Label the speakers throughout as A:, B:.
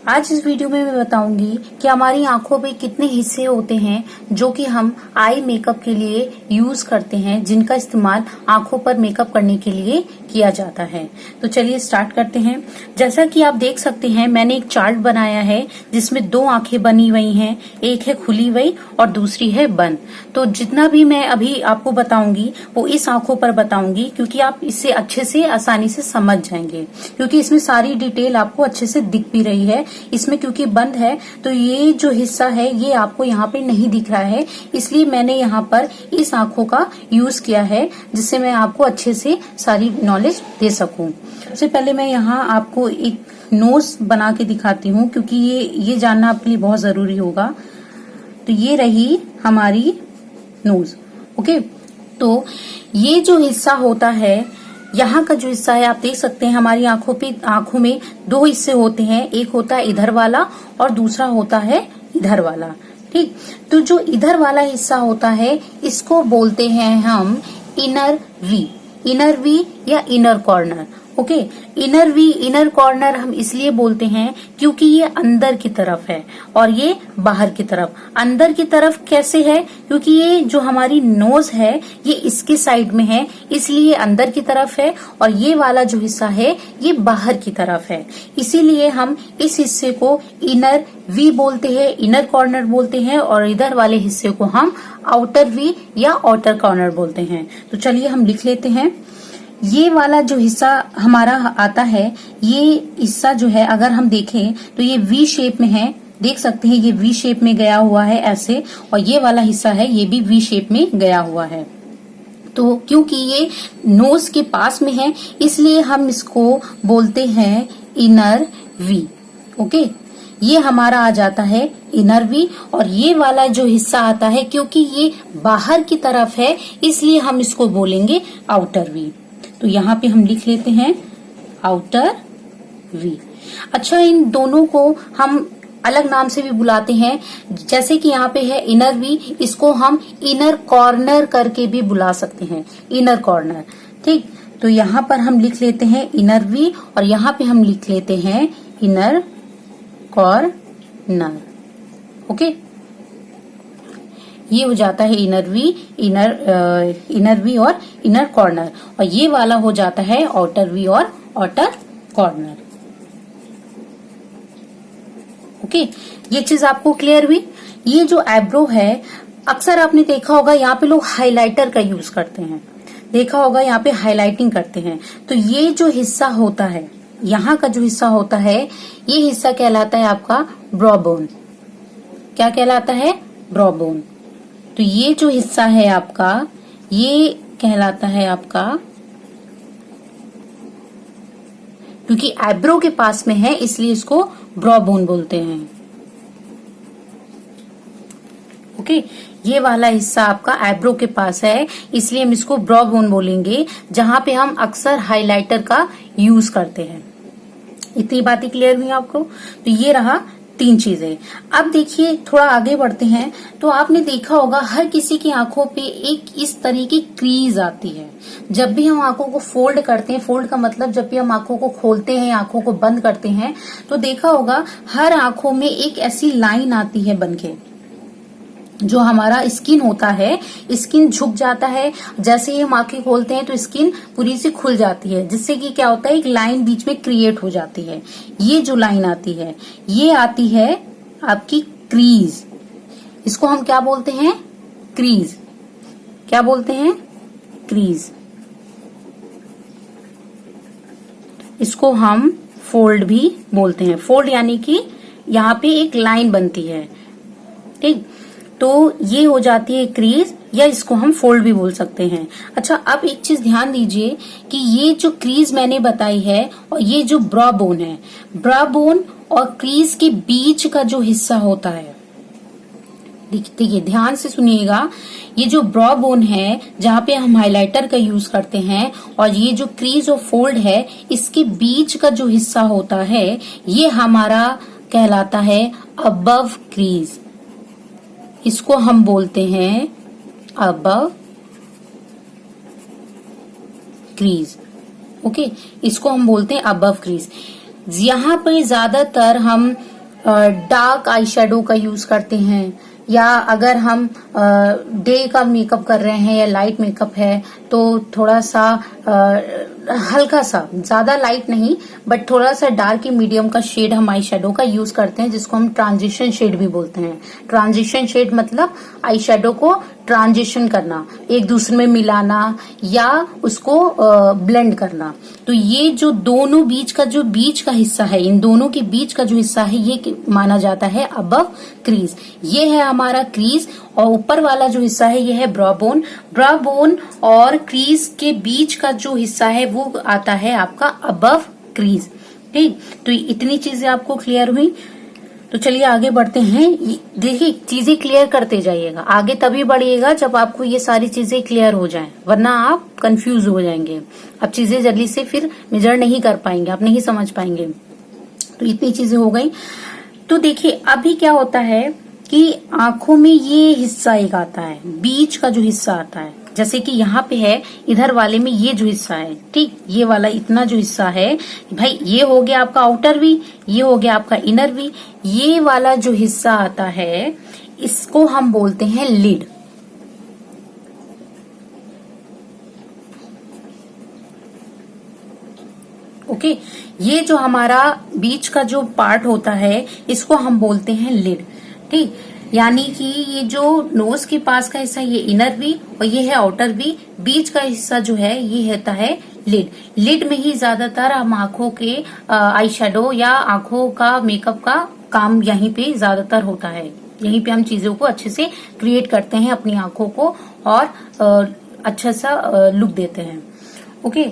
A: आज इस वीडियो में मैं बताऊंगी कि हमारी आंखों पे कितने हिस्से होते हैं जो कि हम आई मेकअप के लिए यूज करते हैं, जिनका इस्तेमाल आंखों पर मेकअप करने के लिए किया जाता है। तो चलिए स्टार्ट करते हैं। जैसा कि आप देख सकते हैं, मैंने एक चार्ट बनाया है जिसमें दो आंखें बनी हुई हैं, एक है खुली हुई और दूसरी है बंद। तो जितना भी मैं अभी आपको बताऊंगी वो इस आंखों पर बताऊंगी, क्योंकि आप इससे अच्छे से आसानी से समझ जाएंगे, क्योंकि इसमें सारी डिटेल आपको अच्छे से दिख भी रही है। इसमें क्योंकि बंद है तो ये जो हिस्सा है ये आपको यहाँ पे नहीं दिख रहा है, इसलिए मैंने यहाँ पर इस आंखों का यूज किया है, जिससे मैं आपको अच्छे से सारी नॉलेज दे सकूं। सबसे पहले मैं यहाँ आपको एक नोज बना के दिखाती हूँ, क्योंकि ये जानना आपके लिए बहुत जरूरी होगा। तो ये रही हमारी नोज। ओके, तो ये जो हिस्सा होता है, यहाँ का जो हिस्सा है, आप देख सकते हैं हमारी आंखों में दो हिस्से होते हैं, एक होता है इधर वाला और दूसरा होता है इधर वाला। ठीक, तो जो इधर वाला हिस्सा होता है इसको बोलते हैं हम इनर वी या inner corner. Okay, inner corner हम इसलिए बोलते हैं क्योंकि ये अंदर की तरफ है और ये बाहर की तरफ। अंदर की तरफ कैसे है? क्योंकि ये जो हमारी नोज है ये इसके साइड में है, इसलिए अंदर की तरफ है, और ये वाला जो हिस्सा है ये बाहर की तरफ है, इसीलिए हम इस हिस्से को इनर वी बोलते हैं, इनर कॉर्नर बोलते हैं, और इधर वाले हिस्से को हम आउटर वी या आउटर कॉर्नर बोलते हैं। तो चलिए हम लिख लेते हैं। ये वाला जो हिस्सा हमारा आता है, ये हिस्सा जो है अगर हम देखें तो ये वी शेप में है, देख सकते हैं ये वी शेप में गया हुआ है ऐसे, और ये वाला हिस्सा है ये भी वी शेप में गया हुआ है। तो क्योंकि ये नोज के पास में है इसलिए हम इसको बोलते हैं इनर वी। ओके, ये हमारा आ जाता है इनर वी, और ये वाला जो हिस्सा आता है क्योंकि ये बाहर की तरफ है इसलिए हम इसको बोलेंगे आउटर वी। तो यहाँ पे हम लिख लेते हैं आउटर वी। अच्छा, इन दोनों को हम अलग नाम से भी बुलाते हैं, जैसे कि यहाँ पे है इनर वी, इसको हम इनर कॉर्नर करके भी बुला सकते हैं, इनर कॉर्नर। ठीक, तो यहाँ पर हम लिख लेते हैं इनर वी और यहाँ पे हम लिख लेते हैं इनर कॉर्नर। ओके, ये हो जाता है इनर वी और इनर कॉर्नर, और ये वाला हो जाता है आउटर वी और आउटर कॉर्नर। ओके, ये चीज आपको क्लियर हुई। ये जो आईब्रो है, अक्सर आपने देखा होगा यहाँ पे लोग हाइलाइटर का यूज करते हैं, देखा होगा यहाँ पे हाइलाइटिंग करते हैं। तो ये जो हिस्सा होता है, यहाँ का जो हिस्सा होता है, ये हिस्सा कहलाता है आपका ब्रो बोन। क्या कहलाता है? Bro bone. तो ये जो हिस्सा है आपका, ये कहलाता है आपका, क्योंकि आईब्रो के पास में है इसलिए इसको ब्रो बोन बोलते हैं। ओके, ये वाला हिस्सा आपका आईब्रो के पास है इसलिए हम इसको ब्रो बोन बोलेंगे, जहां पे हम अक्सर हाइलाइटर का यूज करते हैं। इतनी बातें क्लियर हुई आपको? तो ये रहा तीन चीजें। अब देखिए थोड़ा आगे बढ़ते हैं, तो आपने देखा होगा हर किसी की आंखों पे एक इस तरह की क्रीज आती है। जब भी हम आंखों को फोल्ड करते हैं, फोल्ड का मतलब जब भी हम आंखों को खोलते हैं, आंखों को बंद करते हैं, तो देखा होगा हर आंखों में एक ऐसी लाइन आती है बनके। जो हमारा स्किन होता है, स्किन झुक जाता है, जैसे ही हम आंखें खोलते हैं तो स्किन पूरी सी खुल जाती है, जिससे कि क्या होता है, एक लाइन बीच में क्रिएट हो जाती है। ये जो लाइन आती है ये आती है आपकी क्रीज। इसको हम क्या बोलते हैं? क्रीज। क्या बोलते हैं? क्रीज। इसको हम फोल्ड भी बोलते हैं। फोल्ड यानी कि यहाँ पे एक लाइन बनती है। ठीक, तो ये हो जाती है क्रीज, या इसको हम फोल्ड भी बोल सकते हैं। अच्छा, अब एक चीज ध्यान दीजिए कि ये जो क्रीज मैंने बताई है और ये जो ब्रो बोन है, ब्रो बोन और क्रीज के बीच का जो हिस्सा होता है, देखिए ध्यान से सुनिएगा, ये जो ब्रो बोन है जहाँ पे हम हाइलाइटर का यूज करते हैं, और ये जो क्रीज और फोल्ड है, इसके बीच का जो हिस्सा होता है ये हमारा कहलाता है अबव क्रीज। इसको हम बोलते हैं अबव क्रीज। ओके, इसको हम बोलते हैं अबव क्रीज। यहाँ पर ज्यादातर हम डार्क आई शेडो का यूज करते हैं, या अगर हम डे का मेकअप कर रहे हैं या लाइट मेकअप है तो थोड़ा सा हल्का सा, ज्यादा लाइट नहीं बट थोड़ा सा डार्क मीडियम का शेड हम आई शेडो का यूज करते हैं, जिसको हम ट्रांजिशन शेड भी बोलते हैं। ट्रांजिशन शेड मतलब आई शेडो को ट्रांजिशन करना, एक दूसरे में मिलाना या उसको ब्लेंड करना। तो ये जो दोनों बीच का हिस्सा है, इन दोनों के बीच का जो हिस्सा है ये माना जाता है अबव क्रीज। ये है हमारा क्रीज, और ऊपर वाला जो हिस्सा है ये है ब्रॉ बोन। ब्रॉ बोन और क्रीज के बीच का जो हिस्सा है वो आता है आपका अबव क्रीज। ठीक, तो इतनी चीजें आपको क्लियर हुई। तो चलिए आगे बढ़ते हैं। देखिए, चीजें क्लियर करते जाइएगा, आगे तभी बढ़िएगा जब आपको ये सारी चीजें क्लियर हो जाएं, वरना आप कंफ्यूज हो जाएंगे। अब चीजें जल्दी से फिर मेजर नहीं कर पाएंगे, आप नहीं समझ पाएंगे। तो इतनी चीजें हो गई। तो देखिए अभी क्या होता है कि आंखों में ये हिस्सा एक आता है, बीच का जो हिस्सा आता है, जैसे कि यहाँ पे है, इधर वाले में ये जो हिस्सा है, ठीक, ये वाला इतना जो हिस्सा है भाई, ये हो गया आपका आउटर भी, ये हो गया आपका इनर भी। ये वाला जो हिस्सा आता है इसको हम बोलते हैं लिड। ओके, ये जो हमारा बीच का जो पार्ट होता है इसको हम बोलते हैं लिड। ठीक, यानी कि ये जो नोज के पास का हिस्सा, ये इनर भी और ये है आउटर भी, बीच का हिस्सा जो है ये होता है लिड। लिड में ही ज्यादातर हम आंखों के आई शेडो या आंखों का मेकअप का काम यहीं पे ज्यादातर होता है। यहीं पे हम चीजों को अच्छे से क्रिएट करते हैं अपनी आंखों को, और अच्छा सा लुक देते हैं। ओके,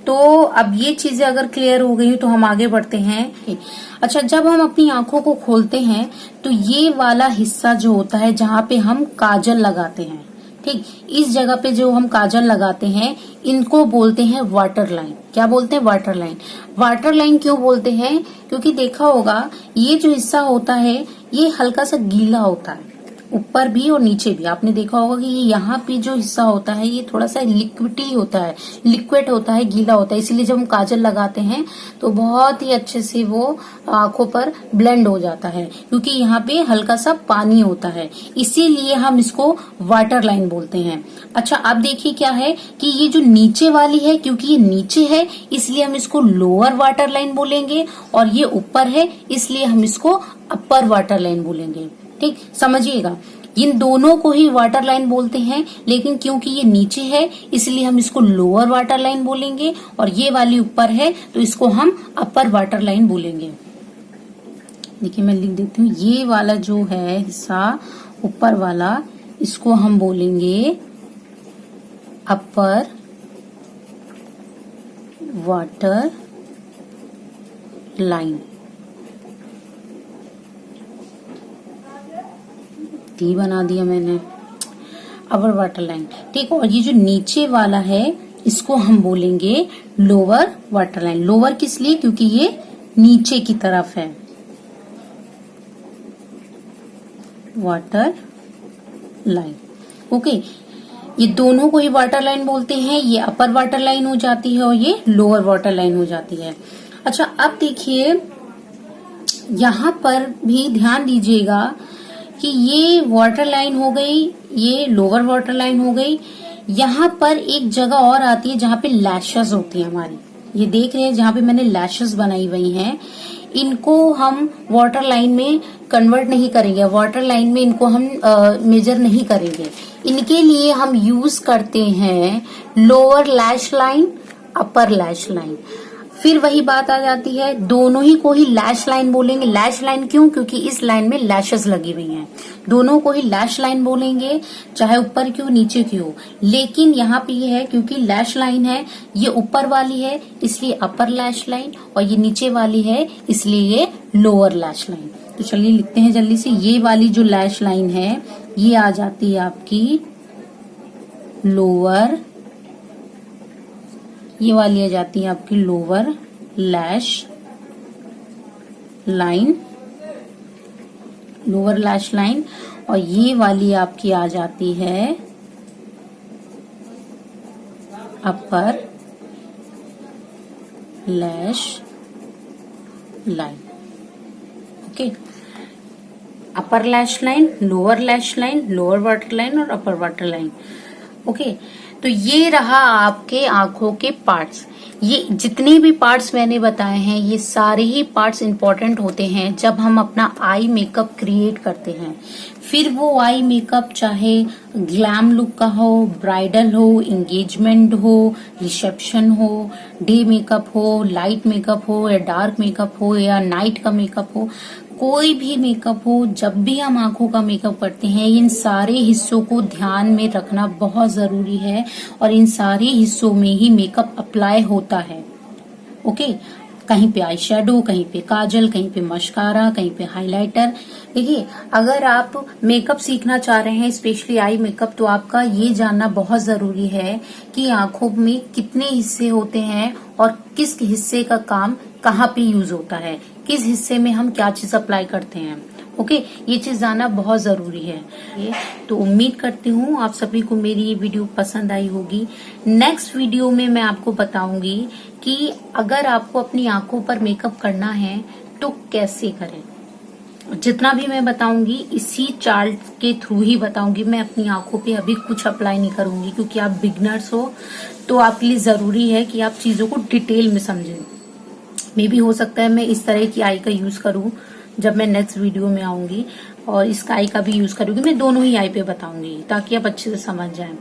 A: तो अब ये चीजें अगर क्लियर हो गई तो हम आगे बढ़ते हैं। अच्छा, जब हम अपनी आंखों को खोलते हैं तो ये वाला हिस्सा जो होता है जहाँ पे हम काजल लगाते हैं, ठीक, इस जगह पे जो हम काजल लगाते हैं इनको बोलते हैं वाटर लाइन। क्या बोलते हैं? Water line. वाटर लाइन क्यों बोलते हैं? क्योंकि देखा होगा ये जो हिस्सा होता है ये हल्का सा गीला होता है, ऊपर भी और नीचे भी। आपने देखा होगा कि ये यहाँ पे जो हिस्सा होता है ये थोड़ा सा लिक्विडी होता है, लिक्विड होता है, गीला होता है। इसीलिए जब हम काजल लगाते हैं तो बहुत ही अच्छे से वो आंखों पर ब्लेंड हो जाता है, क्योंकि यहाँ पे हल्का सा पानी होता है, इसीलिए हम इसको वाटर लाइन बोलते हैं। अच्छा, अब देखिए क्या है कि ये जो नीचे वाली है, क्योंकि ये नीचे है इसलिए हम इसको लोअर वाटर लाइन बोलेंगे, और ये ऊपर है इसलिए हम इसको अपर वाटर लाइन बोलेंगे। ठीक, समझिएगा, इन दोनों को ही वाटर लाइन बोलते हैं, लेकिन क्योंकि ये नीचे है इसलिए हम इसको लोअर वाटर लाइन बोलेंगे, और ये वाली ऊपर है तो इसको हम अपर वाटर लाइन बोलेंगे। देखिए मैं लिख देती हूँ, ये वाला जो है हिस्सा ऊपर वाला, इसको हम बोलेंगे अपर वाटर लाइन। टी बना दिया मैंने, अपर वाटर लाइन। ठीक, और ये जो नीचे वाला है इसको हम बोलेंगे लोअर वाटर लाइन। लोअर किस लिए? क्योंकि ये नीचे की तरफ है। Water line. ओके, ये दोनों को ही वाटर लाइन बोलते हैं। ये अपर वाटर लाइन हो जाती है और ये लोअर वाटर लाइन हो जाती है। अच्छा, अब देखिए यहाँ पर भी ध्यान दीजिएगा कि ये वाटर लाइन हो गई, ये लोअर वाटर लाइन हो गई। यहाँ पर एक जगह और आती है जहाँ पे लैशेस होती है हमारी। ये देख रहे हैं जहाँ पे मैंने लैशेस बनाई हुई हैं, इनको हम वाटर लाइन में कन्वर्ट नहीं करेंगे, वाटर लाइन में इनको हम मेजर नहीं करेंगे। इनके लिए हम यूज करते हैं लोअर लैश लाइन, अपर लैश लाइन। फिर वही बात आ जाती है, दोनों ही को ही लैश लाइन बोलेंगे। लैश लाइन क्यों? क्योंकि इस लाइन में लैशेस लगी हुई हैं। दोनों को ही लैश लाइन बोलेंगे, चाहे ऊपर की हो नीचे की हो। लेकिन यहाँ पे ये है, क्योंकि लैश लाइन है, ये ऊपर वाली है इसलिए अपर लैश लाइन, और ये नीचे वाली है इसलिए ये लोअर लैश लाइन। तो चलिए लिखते हैं जल्दी से। ये वाली जो लैश लाइन है ये आ जाती है आपकी लोअर, ये वाली आ जाती है आपकी lower lash line, lower lash line, और ये वाली आपकी आ जाती है upper lash line. Okay, upper lash line, lower lash line, lower water line और अपर वाटर लाइन। ओके, तो ये रहा आपके आंखों के पार्ट्स। ये जितने भी पार्ट्स मैंने बताए हैं, ये सारे ही पार्ट्स इंपॉर्टेंट होते हैं जब हम अपना आई मेकअप क्रिएट करते हैं। फिर वो आई मेकअप चाहे ग्लैम लुक का हो, ब्राइडल हो, एंगेजमेंट हो, रिसेप्शन हो, डे मेकअप हो, लाइट मेकअप हो या डार्क मेकअप हो या नाइट का मेकअप हो, कोई भी मेकअप हो, जब भी हम आंखों का मेकअप करते हैं इन सारे हिस्सों को ध्यान में रखना बहुत जरूरी है और इन सारे हिस्सों में ही मेकअप अप्लाई होता है। ओके, कहीं पे आई शेडो, कहीं पे काजल, कहीं पे मस्कारा, कहीं पे हाइलाइटर। देखिए, अगर आप मेकअप सीखना चाह रहे हैं स्पेशली आई मेकअप, तो आपका ये जानना बहुत जरूरी है कि आंखों में कितने हिस्से होते हैं और किस हिस्से का काम कहाँ पे यूज होता है, किस हिस्से में हम क्या चीज अप्लाई करते हैं। ओके, ये चीज जानना बहुत जरूरी है। तो उम्मीद करती हूँ आप सभी को मेरी ये वीडियो पसंद आई होगी। नेक्स्ट वीडियो में मैं आपको बताऊंगी कि अगर आपको अपनी आंखों पर मेकअप करना है तो कैसे करें। जितना भी मैं बताऊंगी इसी चार्ट के थ्रू ही बताऊंगी। मैं अपनी आंखों पे अभी कुछ अप्लाई नहीं करूंगी क्योंकि आप बिगनर्स हो, तो आपके लिए जरूरी है कि आप चीजों को डिटेल में समझें। मे भी हो सकता है मैं इस तरह की आई का यूज करूं जब मैं नेक्स्ट वीडियो में आऊंगी, और इस आई का भी यूज करूंगी। मैं दोनों ही आई पे बताऊंगी ताकि आप अच्छे से समझ जाएं।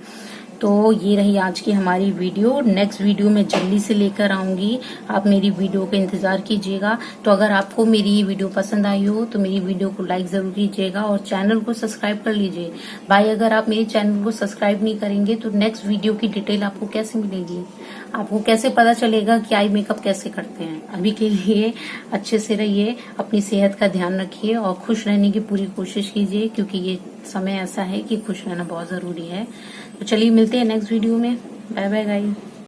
A: तो ये रही आज की हमारी वीडियो। नेक्स्ट वीडियो में जल्दी से लेकर आऊंगी, आप मेरी वीडियो का इंतजार कीजिएगा। तो अगर आपको मेरी ये वीडियो पसंद आई हो तो मेरी वीडियो को लाइक जरूर कीजिएगा और चैनल को सब्सक्राइब कर लीजिए। भाई, अगर आप मेरे चैनल को सब्सक्राइब नहीं करेंगे तो नेक्स्ट वीडियो की डिटेल आपको कैसे मिलेगी, आपको कैसे पता चलेगा कि आई मेकअप कैसे करते हैं। अभी के लिए अच्छे से रहिए, अपनी सेहत का ध्यान रखिए और खुश रहने की पूरी कोशिश कीजिए क्योंकि ये समय ऐसा है कि खुश रहना बहुत जरूरी है। तो चलिए मिलते हैं नेक्स्ट वीडियो में। Bye bye guys.